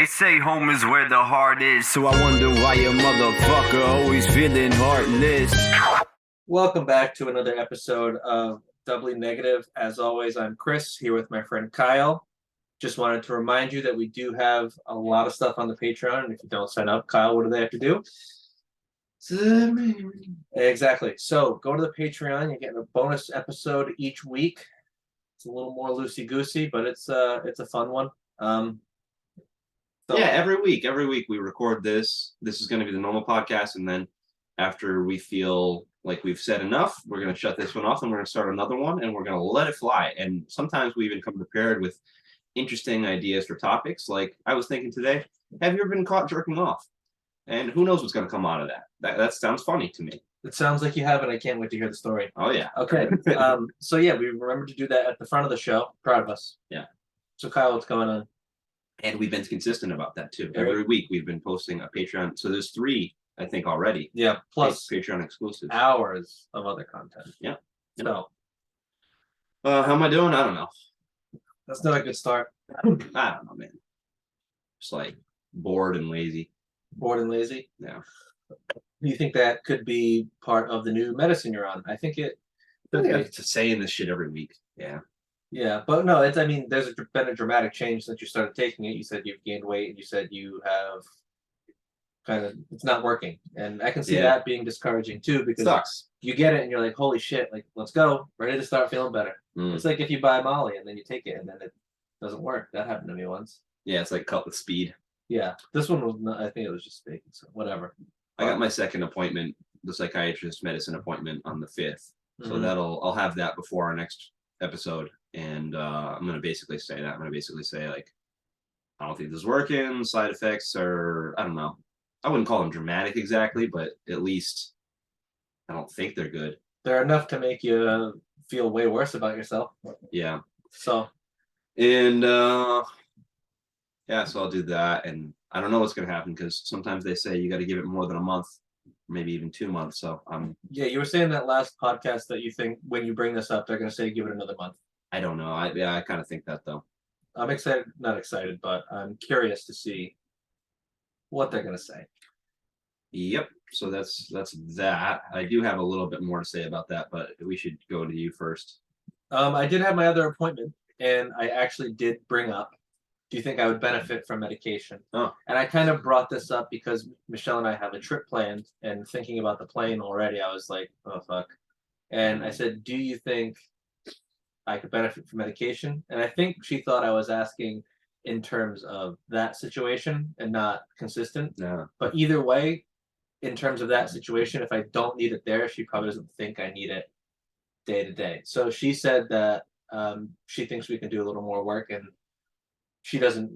They say home is where the heart is, so I wonder why a motherfucker always feeling heartless. Welcome back to another episode of Doubly Negative. As always, I'm Chris, here with my friend Kyle. Just wanted to remind you that we do have a lot of stuff on the Patreon, and if you don't sign up, Kyle, what do they have to do? Exactly. So go to the Patreon. You're getting a bonus episode each week. It's a little more loosey-goosey, but it's a fun one. Yeah, every week we record this. This is going to be the normal podcast, and then after we feel like we've said enough, we're going to shut this one off, and we're going to start another one, and we're going to let it fly. And sometimes we even come prepared with interesting ideas for topics. Like I was thinking today, have you ever been caught jerking off? And who knows what's going to come out of that? That sounds funny to me. It sounds like you have, and I can't wait to hear the story. Oh yeah. Okay. So yeah, we remember to do that at the front of the show. Proud of us. Yeah. So Kyle, what's going on? And we've been consistent about that too. Yeah. Every week we've been posting a Patreon. So there's 3, I think, already. Yeah. Plus Patreon exclusives. hours of other content. Yeah. So How am I doing? I don't know. that's not a good start. I don't know, man. Just like bored and lazy. Bored and lazy. Yeah. Do you think that could be part of the new medicine you're on? I think it could be. To saying this shit every week. Yeah. Yeah, but no, I mean, there's been a dramatic change since you started taking it. You said you've gained weight, and you said you have it's not working, and I can see that being discouraging too, because Sucks. you get it and you're like, holy shit, like let's go, ready to start feeling better. Mm. It's like if you buy Molly and then you take it and then it doesn't work. That happened to me once. Yeah, it's like cut with speed. Yeah, this one was not. I think it was just fake. So whatever. I got my second appointment, the psychiatrist medicine appointment, on the 5th. So I'll have that before our next episode. And I'm gonna basically say that. I'm gonna basically say, like, I don't think this is working. Side effects are, I don't know. I wouldn't call them dramatic exactly, but at least I don't think they're good. They're enough to make you feel way worse about yourself. Yeah. So. And yeah, so I'll do that. And I don't know what's gonna happen, because sometimes they say you got to give it more than a month, maybe even 2 months. So Yeah, you were saying that last podcast that you think when you bring this up, they're gonna say give it another month. I don't know. I kind of think that though. I'm excited, not excited, but I'm curious to see what they're gonna say. Yep. So that's that. I do have a little bit more to say about that, but we should go to you first. I did have my other appointment, and I actually did bring up, do you think I would benefit from medication? Oh. And I kind of brought this up because Michelle and I have a trip planned, and thinking about the plane already, I was like, oh fuck. And I said, do you think I could benefit from medication? And I think she thought I was asking in terms of that situation and not consistent. Yeah. But either way, in terms of that situation, if I don't need it there, she probably doesn't think I need it day to day. So she said that she thinks we can do a little more work, and she doesn't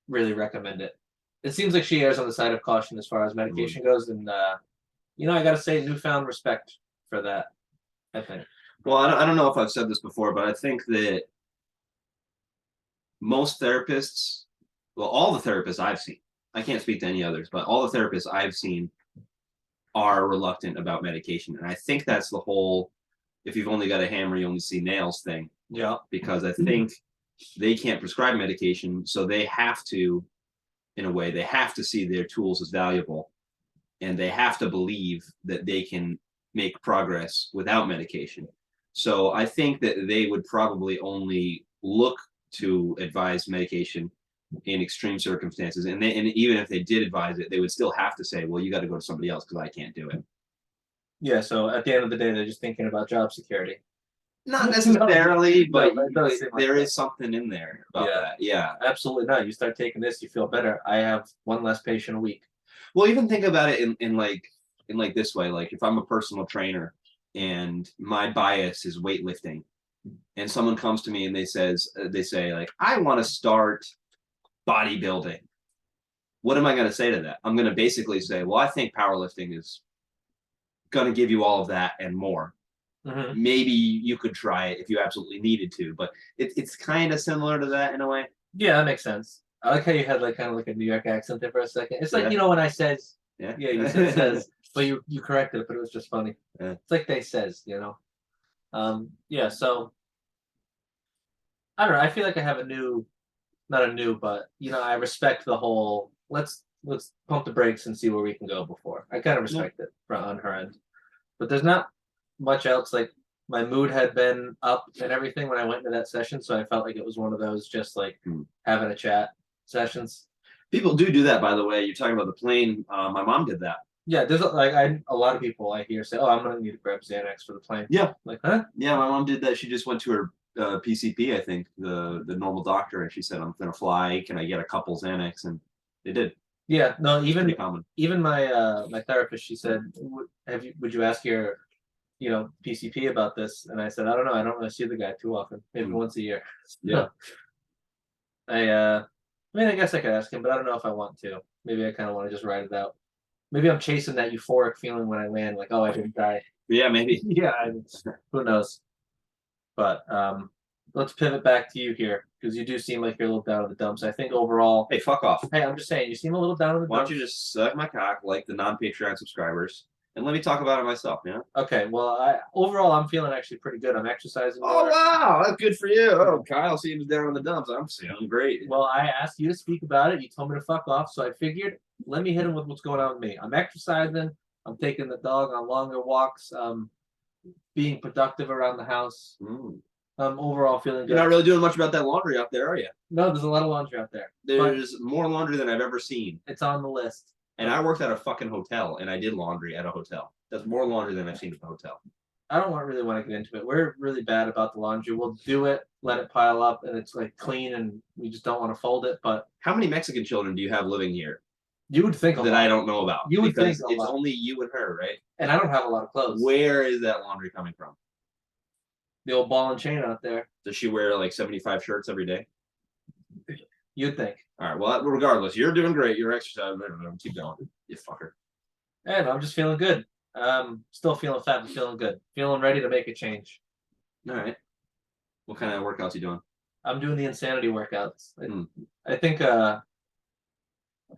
really recommend it. It seems like she errs on the side of caution as far as medication goes, and I got to say, newfound respect for that, I think. Well, I don't know if I've said this before, but I think that most therapists, well, all the therapists I've seen, I can't speak to any others, but all the therapists I've seen are reluctant about medication. And I think that's the whole, if you've only got a hammer, you only see nails thing. Yeah. Because I think they can't prescribe medication, so they have to, in a way, they have to see their tools as valuable, and they have to believe that they can make progress without medication. So I think that they would probably only look to advise medication in extreme circumstances, and even if they did advise it, they would still have to say, well, you got to go to somebody else because I can't do it. Yeah, so at the end of the day, they're just thinking about job security. Not necessarily, but there that. Is something in there about that. Yeah, absolutely not. You start taking this, you feel better. I have one less patient a week. Well, even think about it in like this way. Like if I'm a personal trainer and my bias is weightlifting, and someone comes to me and they say like, I want to start bodybuilding. What am I going to say to that? I'm going to basically say, well, I think powerlifting is going to give you all of that and more. Mm-hmm. Maybe you could try it if you absolutely needed to, but it's kind of similar to that in a way. Yeah, that makes sense. I like how you had like kind of like a New York accent there for a second. It's like, when I says, you said says, but you corrected it, but it was just funny. Yeah. It's like they says, so I don't know. I feel like I have a new not a new, but I respect the whole let's pump the brakes and see where we can go before. I kind of respect it on her end. But there's not much else. Like my mood had been up and everything when I went into that session, so I felt like it was one of those just like having a chat sessions. People do that, by the way. You're talking about the plane. My mom did that. Yeah, there's a lot of people I hear say, "Oh, I'm gonna need to grab Xanax for the plane." Yeah. Like, huh? Yeah, my mom did that. She just went to her PCP, I think, the normal doctor, and she said, "I'm gonna fly. Can I get a couple Xanax?" And they did. Yeah, no, Pretty common. even my my therapist, she said, would you ask your PCP about this? And I said, I don't know. I don't really see the guy too often. Maybe once a year. Yeah. I mean, I guess I could ask him, but I don't know if I want to. Maybe I kind of want to just ride it out. Maybe I'm chasing that euphoric feeling when I land, like, oh, I didn't die. Yeah, maybe. Yeah, who knows? But let's pivot back to you here because you do seem like you're a little down in the dumps. I think overall, Hey, fuck off. hey, I'm just saying, you seem a little down in the Why dumps. don't you just suck my cock like the non-Patreon subscribers, and let me talk about it myself, yeah? Okay, well, overall, I'm feeling actually pretty good. I'm exercising Oh, more. wow. That's good for you. Oh, Kyle seems down in the dumps. I'm feeling great. Well, I asked you to speak about it. You told me to fuck off, so I figured let me hit him with what's going on with me. I'm exercising. I'm taking the dog on longer walks. Being productive around the house. I'm overall feeling good. You're not really doing much about that laundry out there, are you? No, there's a lot of laundry out there. There's more laundry than I've ever seen. It's on the list. And I worked at a fucking hotel, and I did laundry at a hotel. That's more laundry than I've seen at the hotel. I don't really want to get into it. We're really bad about the laundry. We'll do it, let it pile up, and it's like clean, and we just don't want to fold it. But how many Mexican children do you have living here? You would think that I don't know about. You would think it's only you and her, right? And I don't have a lot of clothes. Where is that laundry coming from? The old ball and chain out there. Does she wear like 75 shirts every day? You'd think. All right. Well, regardless, you're doing great. You're exercising. Keep going, you fucker. And I'm just feeling good. Still feeling fat, but feeling good. Feeling ready to make a change. All right. What kind of workouts you doing? I'm doing the insanity workouts. I think.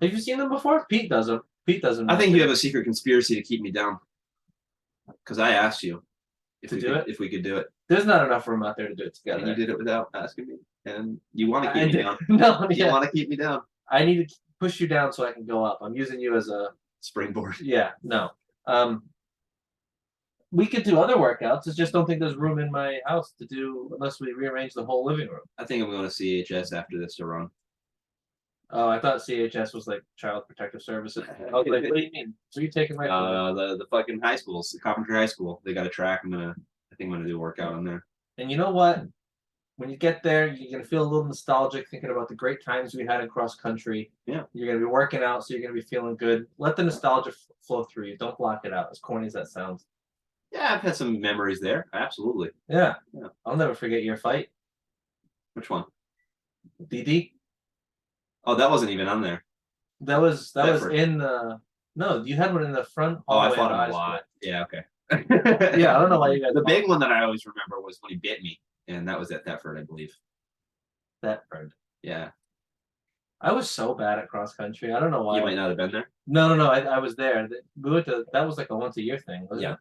Have you seen them before? Pete does them. Pete does them. I think you have a secret conspiracy to keep me down. Because I asked you if we could do it. There's not enough room out there to do it together. And you did it without asking me. And you want to keep me down. No, you want to keep me down. I need to push you down so I can go up. I'm using you as a springboard. Yeah, no. We could do other workouts. I just don't think there's room in my house to do unless we rearrange the whole living room. I think I'm going to CHS after this to run. Oh, I thought CHS was like Child Protective Services. I was like, what do you mean? So you taking my the fucking high schools, Coventry High School. They got a track. I think I'm gonna do a workout on there. And you know what? When you get there, you're gonna feel a little nostalgic thinking about the great times we had in cross country. Yeah. You're gonna be working out, so you're gonna be feeling good. Let the nostalgia flow through you. Don't block it out. As corny as that sounds. Yeah, I've had some memories there. Absolutely. Yeah. I'll never forget your fight. Which one? DD. Oh, that wasn't even on there. That was in the. No, you had one in the front. Oh, I fought him a lot. Yeah, okay. Yeah, I don't know why you guys. The big one that I always remember was when he bit me, and that was at Thetford, I believe. Thetford. Yeah. I was so bad at cross country. I don't know why. You might not have been there. No. I was there. We went to. That was like a once a year thing, wasn't it?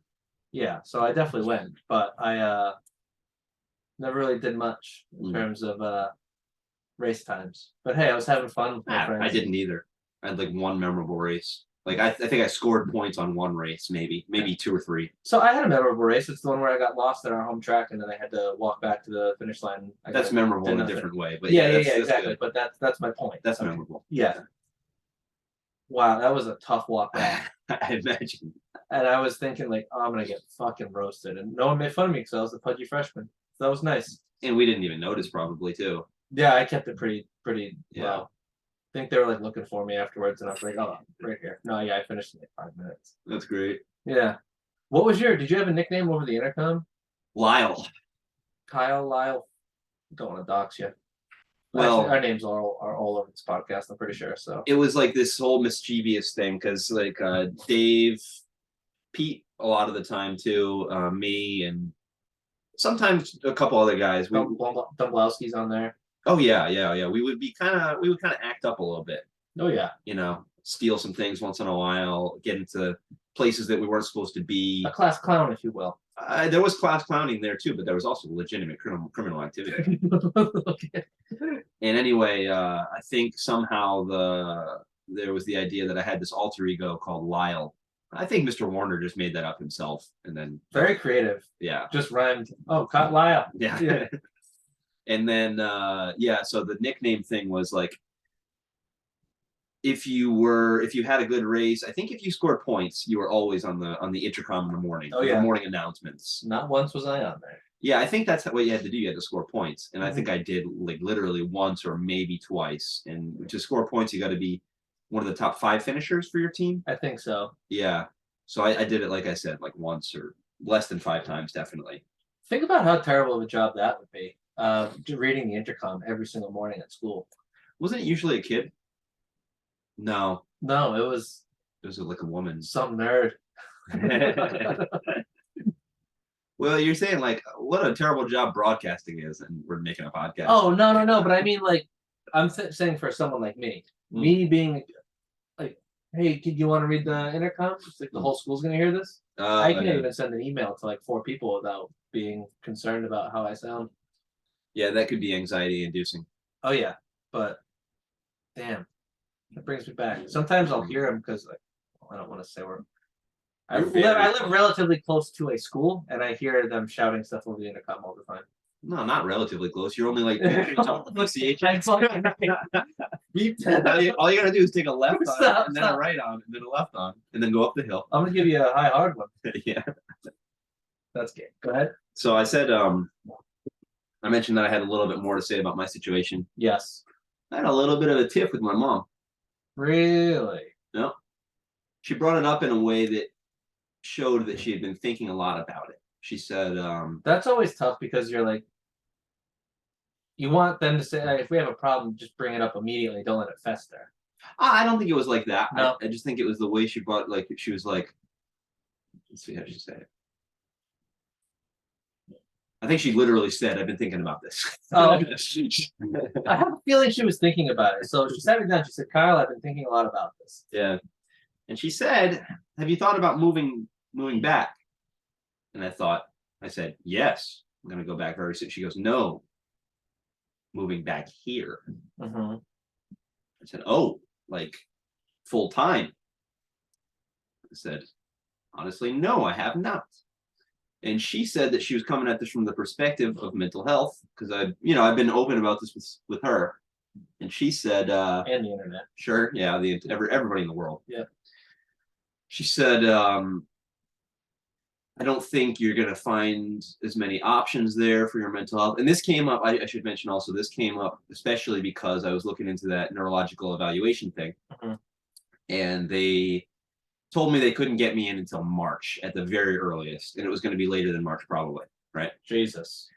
Yeah. So I definitely went, but I never really did much in terms of race times. But hey, I was having fun with my friends. I didn't either. I had like one memorable race. Like I think I scored points on one race, maybe 2 or 3. So I had a memorable race. It's the one where I got lost at our home track, and then I had to walk back to the finish line. That's memorable in a different way, but yeah, exactly. But that's my point. That's memorable. Yeah. Wow, that was a tough walk back. I imagine. And I was thinking like, oh, I'm gonna get fucking roasted, and no one made fun of me because I was the pudgy freshman. So that was nice. And we didn't even notice, probably too. Yeah, I kept it pretty low. I think they were like looking for me afterwards, and I was like, oh, right here. No, yeah, I finished in like 5 minutes. That's great. Yeah. What was did you have a nickname over the intercom? Lyle. Kyle, Lyle. Don't want to dox you. Well, actually, our names are all over this podcast, I'm pretty sure. So it was like this whole mischievous thing because like Dave, Pete, a lot of the time too, me, and sometimes a couple other guys. Domblowski's on there. Oh yeah. We would kind of act up a little bit. Oh yeah. Steal some things once in a while, get into places that we weren't supposed to be. A class clown, if you will. There was class clowning there too, but there was also legitimate criminal activity. Okay. And anyway, I think somehow there was the idea that I had this alter ego called Lyle. I think Mr. Warner just made that up himself, and then Very creative. yeah, Just rhymed. Oh, caught Lyle. yeah. Yeah. And then yeah, so the nickname thing was like if you had a good race, I think if you scored points, you were always on the intercom in the morning. Oh, the yeah. morning announcements. Not once was I on there. Yeah, I think that's what you had to do. You had to score points, and I Mhm. think I did like literally once or maybe twice. And to score points, you got to be one of the top 5 finishers for your team. I think so. Yeah, so I did it like I said, like once or less than 5 times, definitely. Think about how terrible of a job that would be. Reading the intercom every single morning at school. Wasn't it usually a kid? No, No, it was it was like a woman. some nerd. Well, you're saying like what a terrible job broadcasting is, and we're making a podcast. Oh, no. But I mean, like, I'm saying for someone like me, Mm. me being like, hey, kid, you want to read the intercom? It's like the whole school's gonna hear this. I can't even send an email to like 4 people without being concerned about how I sound. Yeah, that could be anxiety inducing. Oh yeah, but damn, it brings me back. Sometimes I'll hear them because like I don't want to say where. I live relatively close to a school, and I hear them shouting stuff over the intercom all the time. No, not relatively close. You're only like 2 streets off the CHX. All you gotta do is take a left on, Stop, and then stop. a right on, and then a left on, and then go up the hill. I'm gonna give you a high hard one. Yeah. That's good. Go ahead. So I said, I mentioned that I had a little bit more to say about my situation. Yes. I had a little bit of a tiff with my mom. Really? No, she brought it up in a way that showed that she had been thinking a lot about it. She said, That's always tough because you're like, you want them to say, "Hey, if we have a problem, just bring it up immediately. Don't let it fester." I don't think it was like that. No. I just think it was the way she brought, like, she was like, let's see how she said it. I think she literally said, I've been thinking about this. Oh. I have a feeling she was thinking about it. So she sat me down. She said, "Kyle, I've been thinking a lot about this." Yeah. And she said, have you thought about moving back? And I said, yes, I'm going to go back very soon. She goes, no, moving back here. Mm-hmm. I said, oh, like full time. I said, honestly, no, I have not. And she said that she was coming at this from the perspective of mental health because I've been open about this with her. And she said, And the internet. sure, yeah, everybody in the world. Yeah. She said, I don't think you're going to find as many options there for your mental health. And this came up, I should mention also, this came up especially because I was looking into that neurological evaluation thing. Mhm. And they told me they couldn't get me in until March at the very earliest. And it was going to be later than March, probably. Right. Jesus.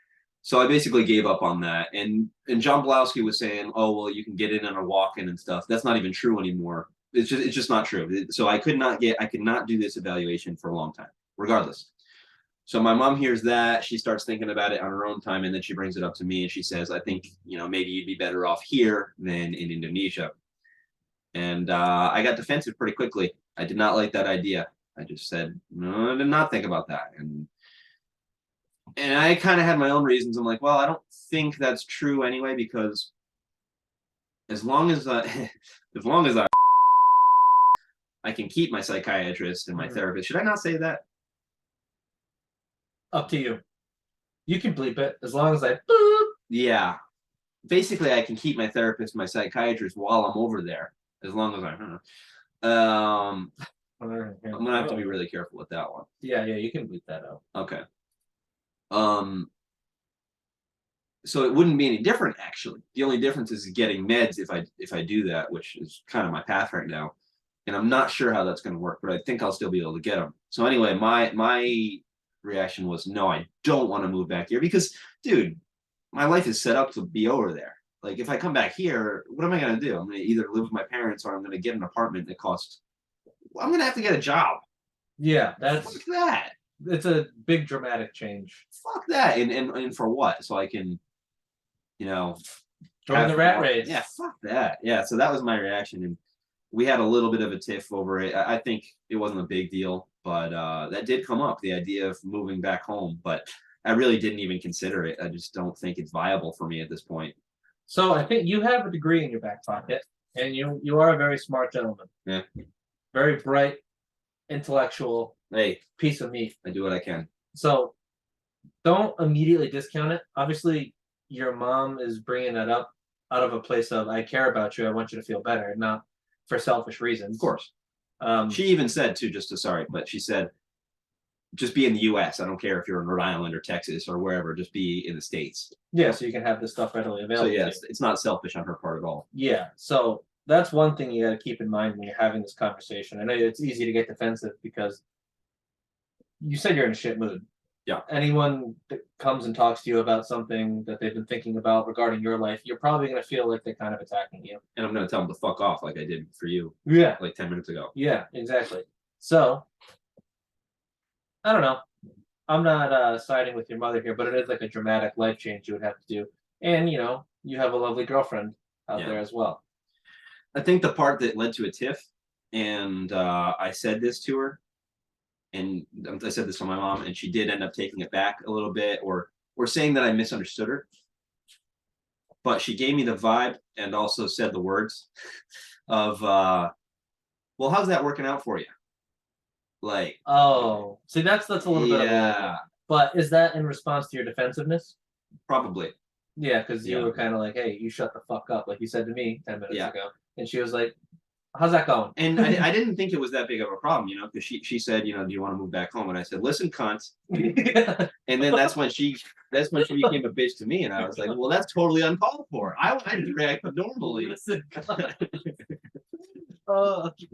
So I basically gave up on that. And John Blowski was saying, oh, well, you can get in on a walk-in and stuff. That's not even true anymore. It's just not true. So I could not do this evaluation for a long time, regardless. So my mom hears that, she starts thinking about it on her own time, and then she brings it up to me and she says, I think, maybe you'd be better off here than in Indonesia. And I got defensive pretty quickly. I did not like that idea. I just said, no, I did not think about that. And I kind of had my own reasons. I'm like, well, I don't think that's true anyway, because as long as I can keep my psychiatrist and my therapist. Should I not say that? Up to you. You can bleep it as long as I. Boop. Yeah. Basically, I can keep my therapist, my psychiatrist while I'm over there, as long as I don't know. I'm gonna have to be really careful with that one. Yeah, you can bleep that out. Okay. So it wouldn't be any different actually. The only difference is getting meds if I do that, which is kind of my path right now. And I'm not sure how that's going to work, but I think I'll still be able to get them. So anyway, my reaction was, no, I don't want to move back here because, dude, my life is set up to be over there. Like if I come back here, what am I going to do? I'm going to either live with my parents or I'm going to get an apartment that costs. I'm going to have to get a job. Yeah, Fuck that. It's a big dramatic change. Fuck that. And for what? So I can, Join the rat race. Yeah, fuck that. Yeah, so that was my reaction, and we had a little bit of a tiff over it. I think it wasn't a big deal, but that did come up, the idea of moving back home. But I really didn't even consider it. I just don't think it's viable for me at this point. So I think you have a degree in your back pocket, and you are a very smart gentleman. Yeah. Very bright, intellectual Hey, piece of meat. I do what I can. So don't immediately discount it. Obviously, your mom is bringing that up out of a place of I care about you. I want you to feel better, not for selfish reasons. Of course. Um, She even said too, but she said, just be in the U.S. I don't care if you're in Rhode Island or Texas or wherever. Just be in the States. yeah, so you can have this stuff readily So available. to you. yes, it's not selfish on her part at all. Yeah, so that's one thing you got to keep in mind when you're having this conversation. I know it's easy to get defensive because you said you're in a shit mood. Yeah. Anyone that comes and talks to you about something that they've been thinking about regarding your life, you're probably going to feel like they're kind of attacking you. And I'm gonna tell them to fuck off like I did for you Yeah. like 10 minutes ago. Yeah, exactly. So, I don't know. I'm not siding with your mother here, but it is like a dramatic life change you would have to do. And, you have a lovely girlfriend out Yeah. there as well. I think the part that led to a tiff, and I said this to her, and I said this to my mom, and she did end up taking it back a little bit, or saying that I misunderstood her. But she gave me the vibe and also said the words of, well, how's that working out for you? Like, Oh, see, that's a little bit of a yeah, But is that in response to your defensiveness? probably. Yeah, because you Yeah. were kind of like, "Hey, you shut the fuck up," like you said to me 10 minutes Yeah. ago, and she was like, "How's that going?" And I didn't think it was that big of a problem, because she said, do you want to move back home? And I said, listen, cunt. And then that's when she became a bitch to me, and I was like, well, that's totally uncalled for. I didn't react normally. Listen,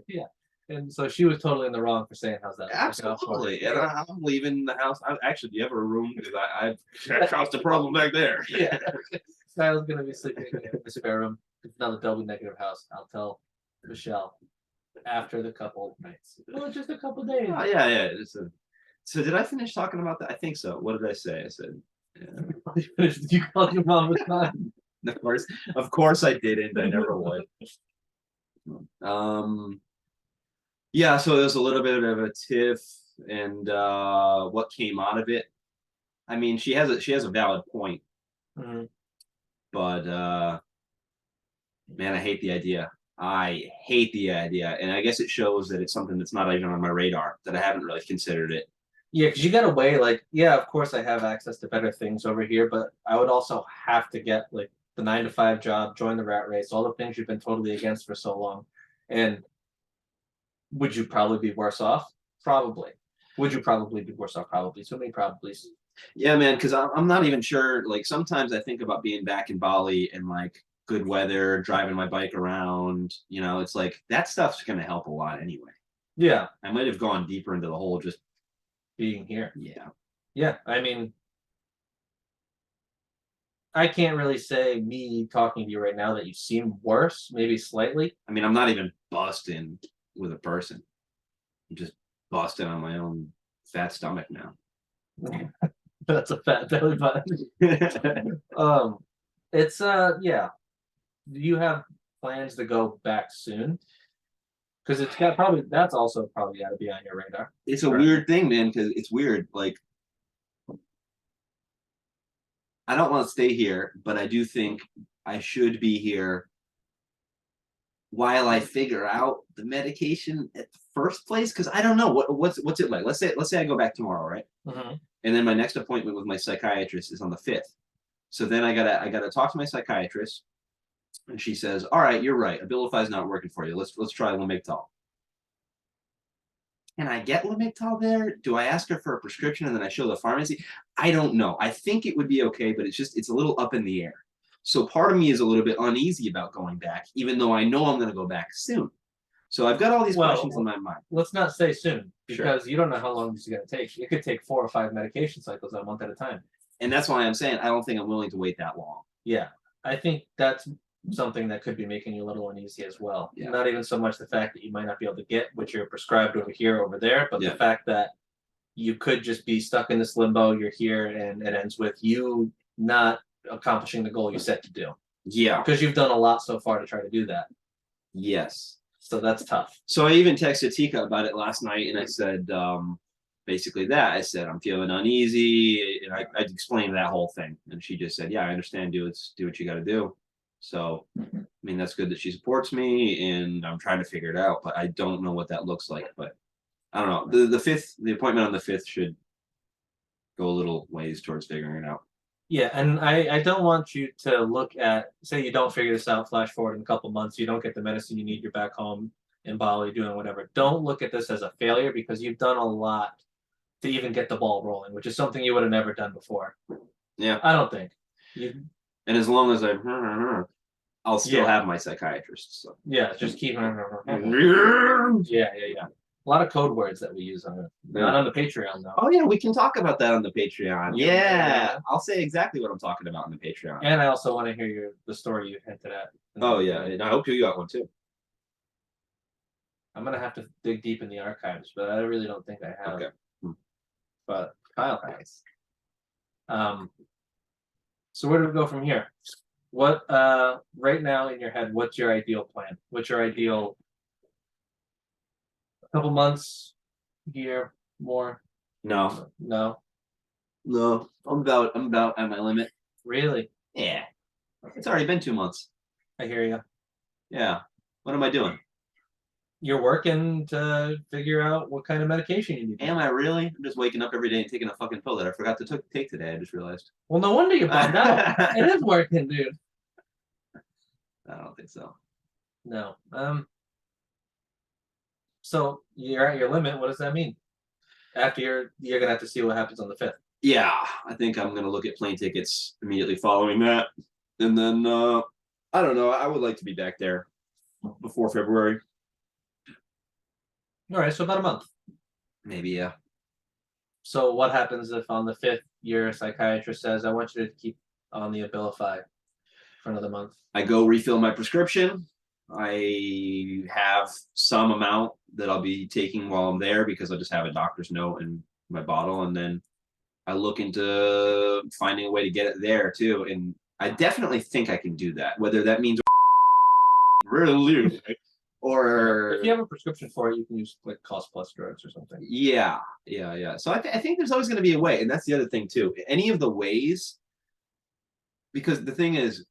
yeah. And so she was totally in the wrong for saying, "How's that?" working out for Absolutely. you?" And I'm leaving the house. Actually, do you have a room? Because I've caused a problem back there. Yeah. Kyle's gonna be sleeping in the spare room. It's not a double negative house. I'll tell Michelle after the couple nights. Well, just a couple days. Oh, yeah. So did I finish talking about that? I think so. What did I say? I said, yeah. Did you call your mom with time? Of course I didn't. I never would. Yeah, so there's a little bit of a tiff, and what came out of it. I mean, she has a valid point, Mhm. but man, I hate the idea. I hate the idea, and I guess it shows that it's something that's not even on my radar, that I haven't really considered it. Yeah, because you got to weigh like, yeah, of course I have access to better things over here, but I would also have to get like the 9 to 5 job, join the rat race, all the things you've been totally against for so long. And would you probably be worse off? Probably. Would you probably be worse off? Probably. So many probablys. Yeah, man, because I'm not even sure. Like sometimes I think about being back in Bali and like good weather, driving my bike around. It's like that stuff's gonna help a lot anyway. Yeah, I might have gone deeper into the hole just being here. yeah. Yeah, I mean, I can't really say me talking to you right now that you seem worse, maybe slightly. I mean, I'm not even busting with a person. I'm just busting on my own fat stomach now. That's a fat belly button. It's yeah. Do you have plans to go back soon? Because that's also probably got to be on your radar. It's a Right. weird thing, man, because it's weird. Like, I don't want to stay here, but I do think I should be here while I figure out the medication at the first place. Because I don't know what's it like. Let's say I go back tomorrow, right? Mm-hmm. And then my next appointment with my psychiatrist is on the 5th. So then I gotta talk to my psychiatrist, and she says, "All right, you're right. Abilify is not working for you. Let's try Lamictal." Can I get Lamictal there? Do I ask her for a prescription and then I show the pharmacy? I don't know. I think it would be okay, but it's a little up in the air. So part of me is a little bit uneasy about going back, even though I know I'm going to go back soon. So I've got all these questions in my mind. Let's not say soon Sure. because you don't know how long this is going to take. It could take 4 or 5 medication cycles a month at a time. And that's why I'm saying I don't think I'm willing to wait that long. Yeah, I think that's something that could be making you a little uneasy as well. Yeah. Not even so much the fact that you might not be able to get what you're prescribed over here, over there, but Yeah. the fact that you could just be stuck in this limbo. You're here, and it ends with you not accomplishing the goal you set to do. Yeah. Because you've done a lot so far to try to do that. Yes. So that's tough. So I even texted Tika about it last night, and I said basically that. I said I'm feeling uneasy, and I explained that whole thing, and she just said, "Yeah, I understand. Do what you got to do." So, I mean, that's good that she supports me, and I'm trying to figure it out. But I don't know what that looks like. But I don't know. The appointment on the 5th should go a little ways towards figuring it out. Yeah, and I don't want you to look at, say you don't figure this out, flash forward in a couple months, you don't get the medicine you need, you're back home in Bali doing whatever. Don't look at this as a failure because you've done a lot to even get the ball rolling, which is something you would have never done before. Yeah. I don't think. And as long as I'll still Yeah. have my psychiatrist. So. Yeah, just keep. Yeah. A lot of code words that we use on it. Not on the Patreon though. Oh yeah, we can talk about that on the Patreon. Yeah. Yeah, I'll say exactly what I'm talking about on the Patreon. And I also want to hear the story you hinted at. Oh yeah, and I hope you got one too. I'm gonna have to dig deep in the archives, but I really don't think I have. Okay. But Kyle has. So where do we go from here? What right now in your head, what's your ideal plan? What's your ideal a couple months, year, more? No, No? I'm about at my limit. Really? Yeah, it's already been 2 months. I hear you. Yeah, what am I doing? You're working to figure out what kind of medication you need. Am I really? I'm just waking up every day and taking a fucking pill that I forgot to take today. I just realized. Well, no wonder you're bummed out. It is working, dude. I don't think so. No. So you're at your limit. What does that mean? After you're gonna have to see what happens on the 5th. Yeah, I think I'm gonna look at plane tickets immediately following that, and then I don't know. I would like to be back there before February. All right, so about a month. Maybe, yeah. So what happens if on the 5th your psychiatrist says, I want you to keep on the Abilify for another month? I go refill my prescription. I have some amount that I'll be taking while I'm there because I'll just have a doctor's note in my bottle, and then I look into finding a way to get it there too. And I definitely think I can do that. Whether that means really or If you have a prescription for it, you can use like cost plus drugs or something. yeah. So I think there's always going to be a way, and that's the other thing too. Any of the ways, because the thing is,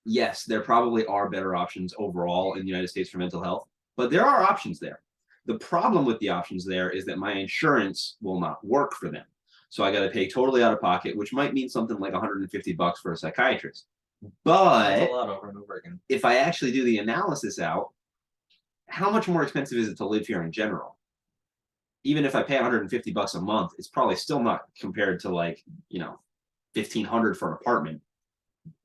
yes, there probably are better options overall in the United States for mental health, but there are options there. The problem with the options there is that my insurance will not work for them. So I got to pay totally out of pocket, which might mean something like $150 for a psychiatrist. But That's a lot over and over again. if I actually do the analysis out, how much more expensive is it to live here in general? Even if I pay $150 a month, it's probably still not compared to like, $1,500 for an apartment.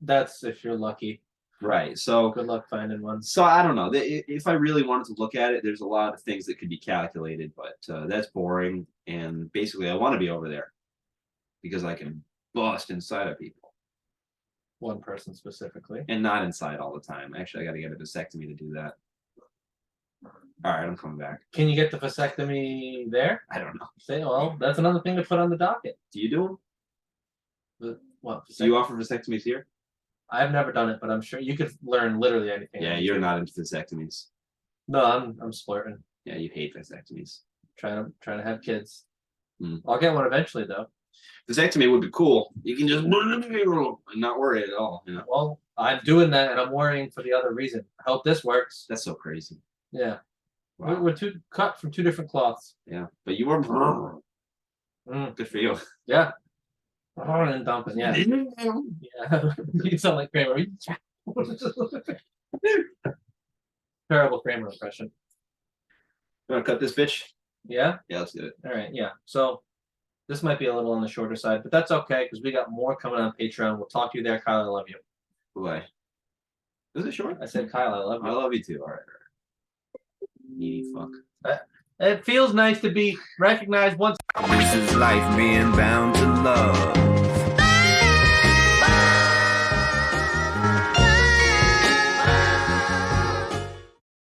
That's if you're lucky. Right. So Good luck finding one. So I don't know. If I really wanted to look at it, there's a lot of things that could be calculated, but that's boring. And basically, I want to be over there because I can bust inside of people One person specifically. and not inside all the time. Actually, I got to get a vasectomy to do that. All right, I'm coming back. Can you get the vasectomy there? I don't know. Say, well, that's another thing to put on the docket. Do you do them? What? Do you offer vasectomies here? I've never done it, but I'm sure you could learn literally anything. Yeah, you're not into vasectomies. No, I'm splurting. Yeah, you hate vasectomies. Trying to have kids. Hmm. I'll get one eventually, though. Vasectomy would be cool. You can just and not worry at all. Well, I'm doing that, and I'm worrying for the other reason. I hope this works. That's so crazy. Yeah, Wow. we're cut from two different cloths. Yeah, but you were good for you. Yeah. And dumping, yeah. Yeah. You sound like Kramer. Terrible Kramer impression. You want to cut this bitch? Yeah? Yeah, let's do it. All right, yeah. So this might be a little on the shorter side, but that's okay because we got more coming on Patreon. We'll talk to you there, Kyle. I love you. Bye. Was it short? I said, Kyle, I love I you. love you too. All right. Needy fuck. It feels nice to be recognized once. This is life being bound to love.